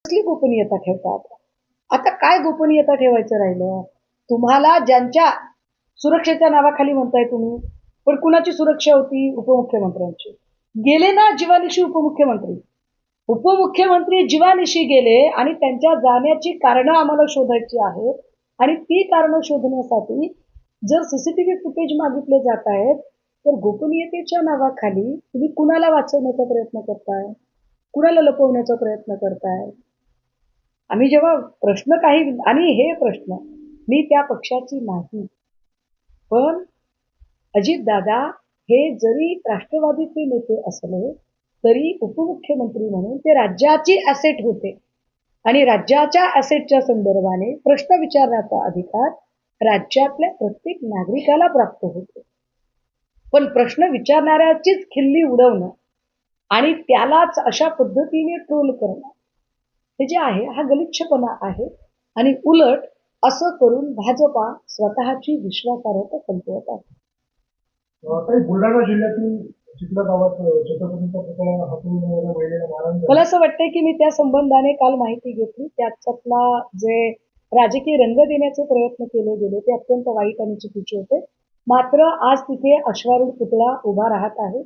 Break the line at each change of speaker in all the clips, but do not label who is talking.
कसली गोपनीयता ठेवतात? आता काय गोपनीयता ठेवायचं राहिलं? तुम्हाला ज्यांच्या सुरक्षेच्या नावाखाली म्हणताय तुम्ही, पण कुणाची सुरक्षा होती? उपमुख्यमंत्र्यांची. गेले ना जीवानिशी उपमुख्यमंत्री. उपमुख्यमंत्री जीवानिशी गेले आणि त्यांच्या जाण्याची कारणं आम्हाला शोधायची आहेत आणि ती कारणं शोधण्यासाठी जर सीसीटीव्ही फुटेज मागितले जात आहेत, तर गोपनीयतेच्या नावाखाली तुम्ही कुणाला वाचवण्याचा प्रयत्न करताय? कुणाला लपवण्याचा प्रयत्न करताय? आम्ही जेव्हा प्रश्न काही आणि हे प्रश्न मी त्या पक्षाची नाही. पण अजितदादा हे जरी राष्ट्रवादीचे नेते असले, तरी उपमुख्यमंत्री म्हणून ते राज्याची ॲसेट होते. आणि राज्याच्या ॲसेटच्या संदर्भाने प्रश्न विचारण्याचा अधिकार राज्यातल्या प्रत्येक नागरिकाला प्राप्त होतो. पण प्रश्न विचारणाऱ्याचीच खिल्ली उडवणं आणि त्यालाच अशा पद्धतीने ट्रोल करणं हे जे आहे हा गलिच्छपणा आहे आणि उलट असं करून भाजपा स्वतःची विश्वासार्हता संपवत आहे.
बुलढाणा जिल्ह्यातील चिखला गावात छत्रपतींचा पुतळा हटवून महिलेला मारहाण झाली.
मला असं वाटतंय की मी त्या संबंधाने काल माहिती घेतली. त्याच्यातला जे राजकीय रंग देण्याचे प्रयत्न केले गेले ते अत्यंत वाईट आणि चुकीचे होते. मात्र आज तिथे अश्वारूढ पुतळा उभा राहत आहे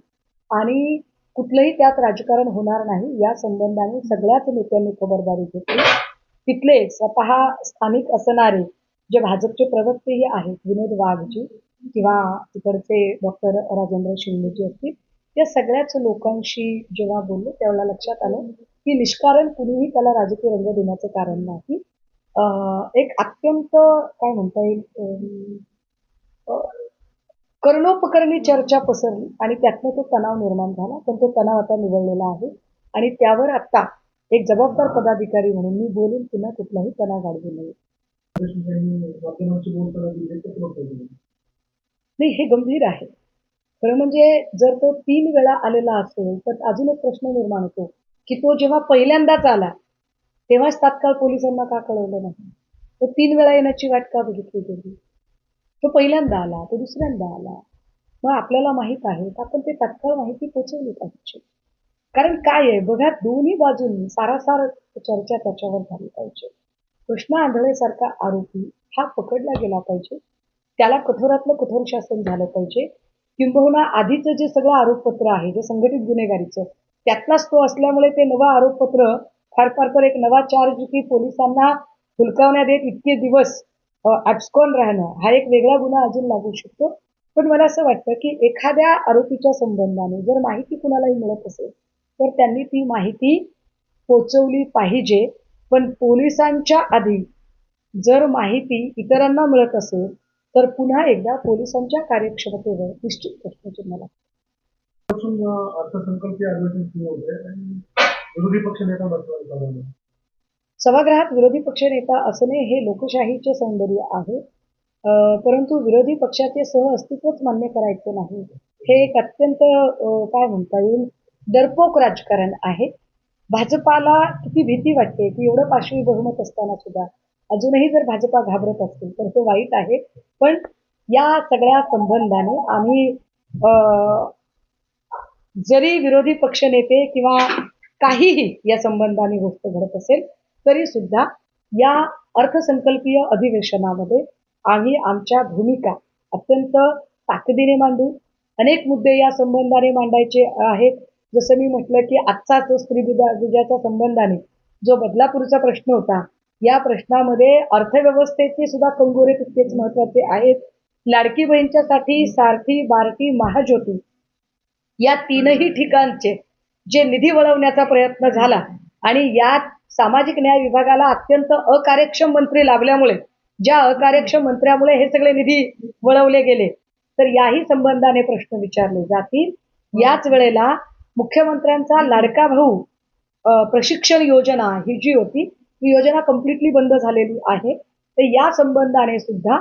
आणि कुठलंही त्यात राजकारण होणार नाही या संबंधाने सगळ्याच नेत्यांनी खबरदारी घेतली. तिथले स्वतः स्थानिक असणारे जे भाजपचे प्रवक्तेही आहेत विनोद वाघजी किंवा तिकडचे डॉक्टर राजेंद्र शिंदेजी असतील या सगळ्याच लोकांशी जेव्हा बोललो त्यावेळेला लक्षात आलं की निष्कारण कुणीही त्याला राजकीय रंग देण्याचं कारण नाही. एक अत्यंत काय म्हणता येईल कर्णोपकरणी चर्चा पसरली आणि त्यातनं तो तणाव निर्माण झाला. पण तो तणाव आता निवळलेला आहे आणि त्यावर आता एक जबाबदार पदाधिकारी म्हणून मी बोलून पुन्हा कुठलाही तणाव वाढवू नये. नाही हे गंभीर आहे. खरं म्हणजे जर तो 3 वेळा आलेला असेल तर अजून एक प्रश्न निर्माण होतो की तो जेव्हा पहिल्यांदाच आला तेव्हाच तात्काळ पोलिसांना का कळवलं नाही? तो 3 वेळा येण्याची वाट का बघितली गेली? तो पहिल्यांदा आला, तो दुसऱ्यांदा आला. मग आपल्याला माहित आहे तर आपण ते तात्काळ माहिती पोहोचवली पाहिजे. कारण काय आहे बघा दोन्ही बाजूंनी सारासार चर्चा त्याच्यावर झाली पाहिजे. कृष्णा आंधळेसारखा आरोपी हा पकडला गेला पाहिजे. त्याला कठोरातलं कठोर शासन झालं पाहिजे. किंबहुना आधीचं जे सगळं आरोपपत्र आहे जे संघटित गुन्हेगारीचं त्यातलाच तो असल्यामुळे ते नवं आरोपपत्र फार फार तर एक नवा चार्ज की पोलिसांना हुलकावण्यात येत इतके दिवस अटकून राहणं हा एक वेगळा गुन्हा अजून लागू शकतो. पण मला असं वाटतं की एखाद्या आरोपीच्या संबंधाने जर माहिती कुणालाही मिळत असेल तर त्यांनी ती माहिती पोचवली पाहिजे. पण पोलिसांच्या आधी जर माहिती इतरांना मिळत असेल तर पुन्हा एकदा पोलिसांच्या कार्यक्षमतेवर निश्चित प्रश्नचिन्ह लागतं.
अर्थसंकल्पीय अधिवेशन सुरू होते आणि विरोधी पक्ष नेता बसला.
सभागृहात विरोधी पक्ष नेता असणे हे लोकशाहीचे सौंदर्य आहे. परंतु विरोधी पक्षाचे सहअस्तित्वच मान्य करायचं नाही हे एक अत्यंत काय म्हणता येईल डरपोक राजकारण आहे. भाजपाला किती भीती वाटते की एवढं पाशवी बहुमत असताना सुद्धा अजूनही जर भाजपा घाबरत असतील तर ते वाईट आहे. पण या सगळ्या संबंधाने आम्ही जरी विरोधी पक्षनेते किंवा काहीही या संबंधाने गोष्ट घडत असेल तरी सुद्धा या अर्थसंकल्पीय अधिवेशनामध्ये आम्ही आमच्या भूमिका अत्यंत ताकदीने मांडू. अनेक मुद्दे या संबंधाने मांडायचे आहेत. जसं मी म्हटलं की आजचा जो स्त्रीविद्याच्या संबंधाने जो बदलापूरचा प्रश्न होता या प्रश्नामध्ये अर्थव्यवस्थेचे सुद्धा कंगोरे तितकेच महत्वाचे आहेत. लाडकी बहीणच्यासाठी सारथी बार्टी महाज्योती या तीनही ठिकाणचे जे निधी वळवण्याचा प्रयत्न झाला आणि यात सामाजिक न्याय विभागाला अत्यंत अकार्यक्षम मंत्री लाभल्यामुळे ज्या अकार्यक्षम मंत्र्यामुळे हे सगळे निधी वळवले गेले तर याही संबंधाने प्रश्न विचारले जातील. याच वेळेला मुख्यमंत्र्यांचा लाडका भाऊ प्रशिक्षण योजना ही जी होती ही योजना कम्प्लिटली बंद झालेली आहे. तर या संबंधाने सुद्धा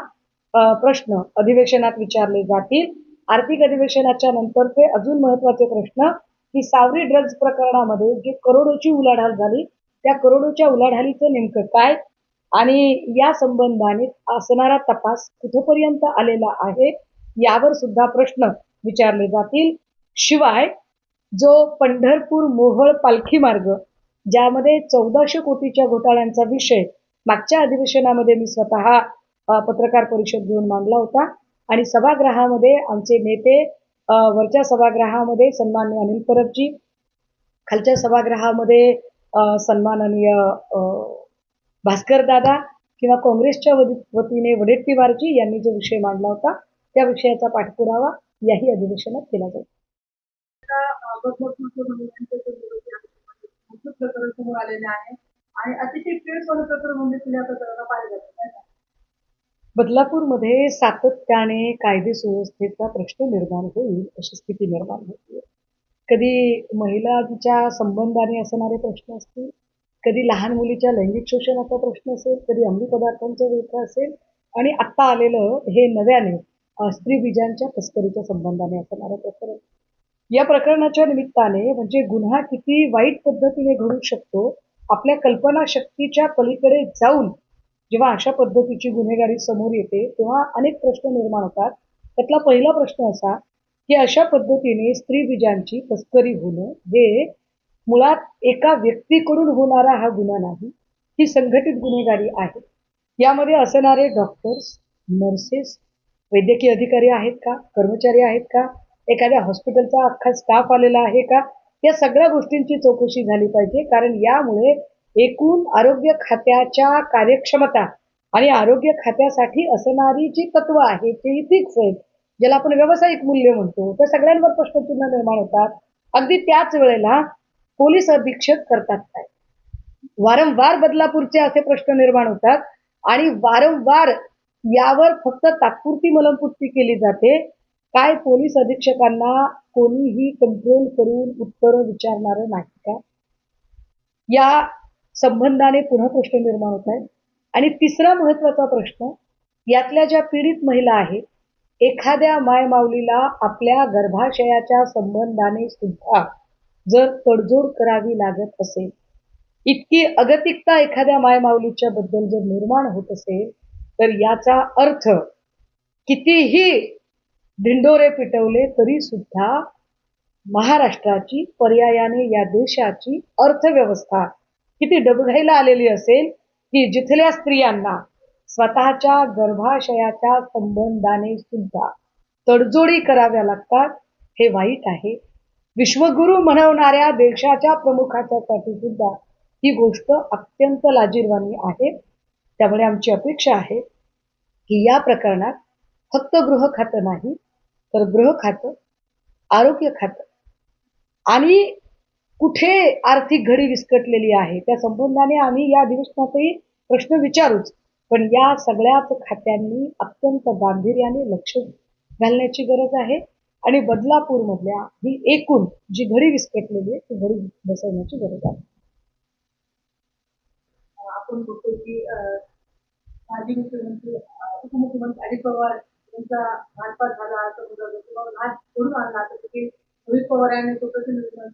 प्रश्न अधिवेशनात विचारले जातील. आर्थिक अधिवेशनाच्या नंतरचे अजून महत्वाचे प्रश्न की सावरी ड्रग्ज प्रकरणामध्ये जे करोडोची उलाढाल झाली त्या करोडोच्या उलाढालीचं नेमकं काय आणि या संबंधाने असणारा तपास कुठपर्यंत आलेला आहे यावर सुद्धा प्रश्न विचारले जातील. शिवाय जो पंढरपूर मोहोळ पालखी मार्ग ज्यामध्ये 1400 कोटीच्या घोटाळ्यांचा विषय मागच्या अधिवेशनामध्ये मी स्वतः पत्रकार परिषद घेऊन मांडला होता आणि सभागृहामध्ये आमचे नेते वरच्या सभागृहामध्ये सन्माननीय अनिल परबजी, खालच्या सभागृहामध्ये सन्माननीय भास्कर दादा किंवा काँग्रेसच्या वतीने वडेट्टीवारजी यांनी जो विषय मांडला होता त्या विषयाचा पाठपुरावा याही अधिवेशनात केला जाईल.
प्रकरण समोर आलेले आहे आणि अतिशय कीडस्वामी प्रकरण म्हणजे तुला प्रकरणाला पाहिलं जातं.
बदलापूरमध्ये सातत्याने कायदे सुव्यवस्थेचा प्रश्न निर्माण होईल अशी स्थिती निर्माण होते. कधी महिलांच्या संबंधाने असणारे प्रश्न असतील, कधी लहान मुलीच्या लैंगिक शोषणाचा प्रश्न असेल, कधी अंमली पदार्थांचा विळखा असेल आणि आत्ता आलेलं हे नव्याने स्त्रीबीजांच्या तस्करीच्या संबंधाने असणारं प्रकरण. या प्रकरणाच्या निमित्ताने म्हणजे गुन्हा किती वाईट पद्धतीने घडू शकतो आपल्या कल्पनाशक्तीच्या पलीकडे जाऊन जेव्हा अशा पद्धतीची गुन्हेगारी समोर येते तेव्हा अनेक प्रश्न निर्माण होतात. त्यातला पहिला प्रश्न असा की अशा पद्धतीने स्त्रीबीजांची तस्करी होणं हे मुळात एका व्यक्तीकडून होणारा हा गुन्हा नाही, ही संघटित गुन्हेगारी आहे. यामध्ये असणारे डॉक्टर्स, नर्सेस, वैद्यकीय अधिकारी आहेत का, कर्मचारी आहेत का, एखाद्या हॉस्पिटलचा अख्खा स्टाफ आलेला आहे का, या सगळ्या गोष्टींची चौकशी झाली पाहिजे. कारण यामुळे एकूण आरोग्य खात्याच्या कार्यक्षमता आणि आरोग्य खात्यासाठी असणारी जी तत्व आहेत जी फिक्स आहेत, ज्याला आपण व्यावसायिक मूल्य म्हणतो, त्या सगळ्यांवर प्रश्नचिन्ह निर्माण होतात. अगदी त्याच वेळेला पोलीस अधीक्षक करतात काय? वारंवार बदलापूरचे असे प्रश्न निर्माण होतात आणि वारंवार यावर फक्त तात्पुरती मलमपुष्टी केली जाते. काय पोलीस अधीक्षकांना कोणीही कंट्रोल करून उत्तरं विचारणारं नाही का? या संबंधाने पुन्हा प्रश्न निर्माण होत आहेत. आणि तिसरा महत्वाचा प्रश्न, यातल्या ज्या पीडित महिला आहेत, एखाद्या मायमाऊलीला आपल्या गर्भाशयाच्या संबंधाने सुद्धा जर तडजोड करावी लागत असेल, इतकी अगतिकता एखाद्या मायमाऊलीच्या बद्दल जर निर्माण होत असेल, तर याचा अर्थ कितीही ढिंडोरे पिटवले तरी सुद्धा महाराष्ट्राची, पर्यायाने या देशाची अर्थव्यवस्था किती डबघाईला आलेली असेल की जिथल्या स्त्रियांना स्वतःच्या गर्भाशयाच्या संबंधाने सुद्धा तडजोडी कराव्या लागतात, हे वाईट आहे. विश्वगुरु म्हणवणाऱ्या देशाच्या प्रमुखाच्यासाठी सुद्धा ही गोष्ट अत्यंत लाजिरवाणी आहे. त्यामुळे आमची अपेक्षा आहे की या प्रकरणात फक्त गृह खातं नाही तर गृह खातं, आरोग्य खातं आणि कुठे आर्थिक घडी विस्कटलेली आहे त्या संबंधाने आम्ही या अधिवेशनातही प्रश्न विचारूच, पण या सगळ्याच खात्यांनी अत्यंत गांभीर्याने लक्ष घालण्याची गरज आहे आणि बदलापूरमधल्या ही एकूण जी घडी विस्कटलेली आहे ती घडी बसवण्याची गरज आहे.
आपण बघतो की माजी मुख्यमंत्री उपमुख्यमंत्री अजित पवार यांचा घातपात झाला असं बोललं किंवा घात सोडून आणला तर की रोहित पवार यांनी तो प्रश्न